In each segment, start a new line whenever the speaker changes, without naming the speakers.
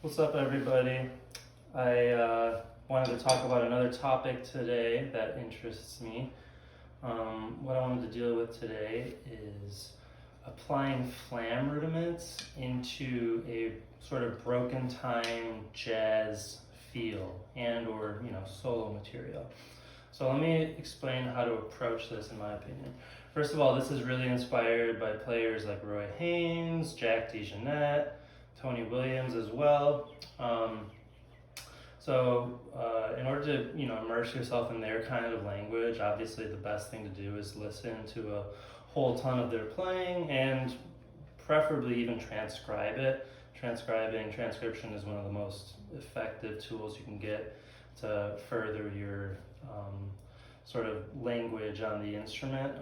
What's up, everybody? I wanted to talk about another topic today that interests me. What I wanted to deal with today is applying Flam Rudiments into a sort of broken time jazz feel and/or solo material. So let me explain how to approach this in my opinion. First of all, this is really inspired by players like Roy Haynes, DeJohnette, Tony Williams as well. In order to immerse yourself in their kind of language, obviously the best thing to do is listen to a whole ton of their playing and preferably even transcribe it. Transcription is one of the most effective tools you can get to further your sort of language on the instrument.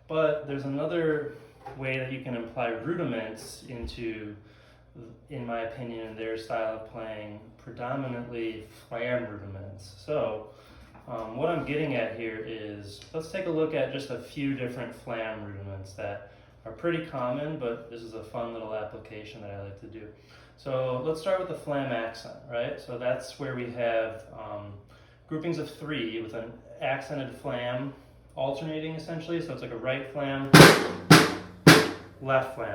But there's another way that you can apply rudiments into, in my opinion, their style of playing, predominantly Flam Rudiments. So what I'm getting at here is, let's take a look at just a few different Flam Rudiments that are pretty common, but this is a fun little application that I like to do. So let's start with the Flam accent, right? So that's where we have groupings of 3 with an accented Flam alternating essentially. So it's like a right Flam, left Flam.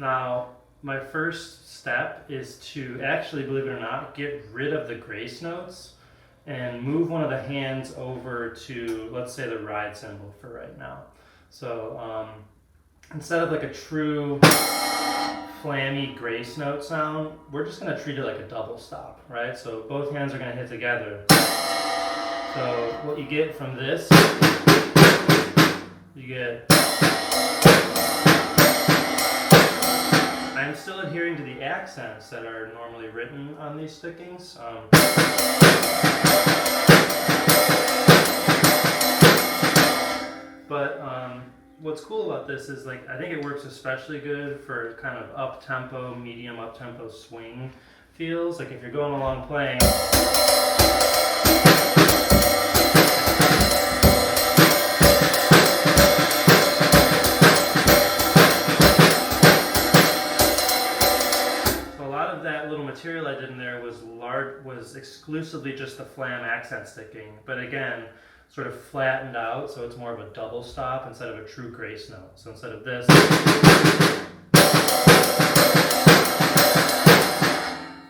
Now, my first step is to actually, believe it or not, get rid of the grace notes and move one of the hands over to, let's say, the ride cymbal for right now. So instead of like a true flammy grace note sound, we're just going to treat it like a double stop, right? So both hands are going to hit together. So what you get from this, you get... I'm still adhering to the accents that are normally written on these stickings. But what's cool about this is, like, I think it works especially good for kind of up-tempo, medium up-tempo swing feels. Like if you're going along playing, material I did in there was exclusively just the Flam accent sticking, but again, sort of flattened out, so it's more of a double stop instead of a true grace note. So instead of this,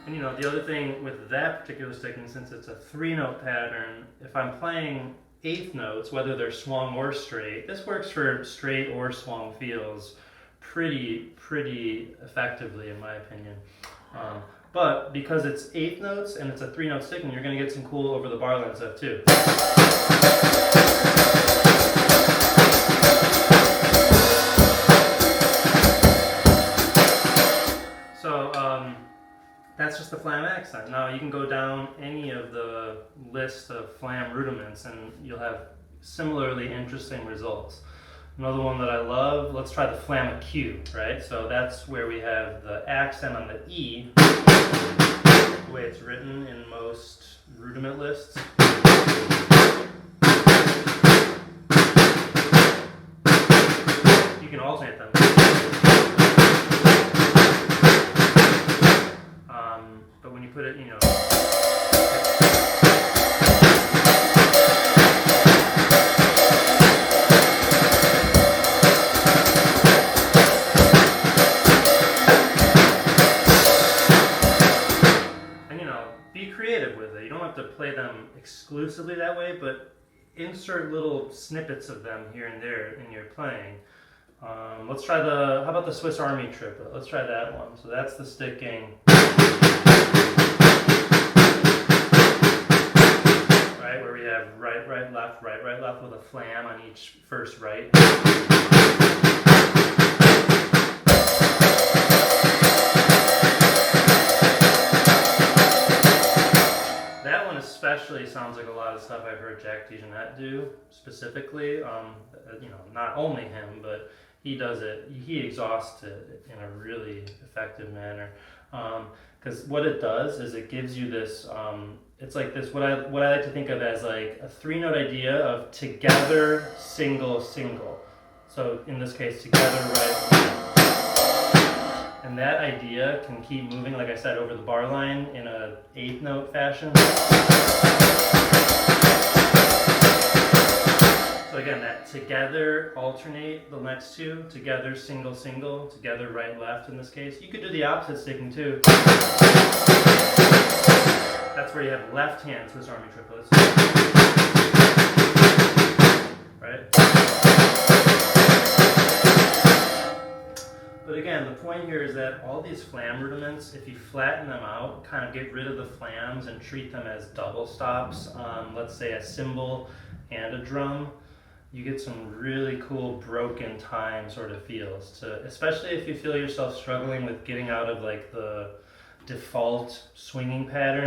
and the other thing with that particular sticking, since it's a 3-note pattern, if I'm playing 8th notes, whether they're swung or straight, this works for straight or swung feels pretty effectively, in my opinion. But because it's 8th notes and it's a 3-note sticking, you're going to get some cool over the bar line stuff too. So that's just the Flam accent. Now you can go down any of the list of Flam Rudiments and you'll have similarly interesting results. Another one that I love, let's try the Flam acute, right? So that's where we have the accent on the E, the way it's written in most rudiment lists. You can alternate them. But when you put it, to play them exclusively that way, but insert little snippets of them here and there in your playing. Let's try how about the Swiss Army triplet? Let's try that one. So that's the sticking, right, where we have right, left with a Flam on each first right. Especially sounds like a lot of stuff I've heard DeJohnette do specifically. Not only him, but he does it. He exhausts it in a really effective manner. Because what it does is it gives you this. It's like this. What I like to think of as like a 3-note idea of together, single, single. So in this case, together, right. And that idea can keep moving, like I said, over the bar line in a 8th note fashion. So again, that together, alternate the next two, together, single, single, together, right, left in this case. You could do the opposite sticking too. That's where you have left hand Swiss Army triplets. Right? But again, the point here is that all these flam rudiments, if you flatten them out, kind of get rid of the flams and treat them as double stops on, let's say, a cymbal and a drum, you get some really cool broken time sort of feels, especially if you feel yourself struggling with getting out of like the default swinging pattern.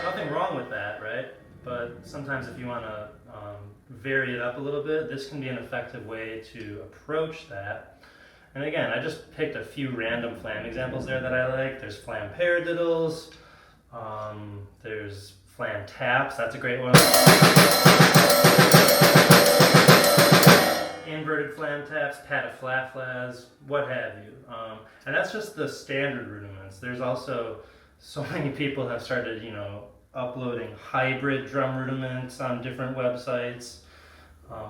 Nothing wrong with that, right? But sometimes if you want to vary it up a little bit, this can be an effective way to approach that. And again, I just picked a few random flam examples there that I like. There's flam paradiddles. There's flam taps, that's a great one. Inverted flam taps, pataflaflas, what have you. And that's just the standard rudiments. There's also so many people have started, uploading hybrid drum rudiments on different websites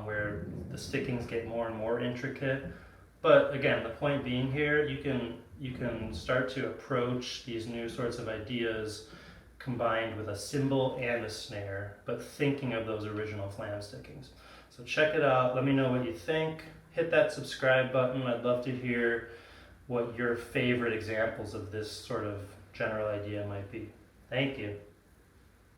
where the stickings get more and more intricate. But again, the point being here, you can start to approach these new sorts of ideas combined with a cymbal and a snare, but thinking of those original flam stickings. So check it out, let me know what you think. Hit that subscribe button. I'd love to hear what your favorite examples of this sort of general idea might be. Thank you.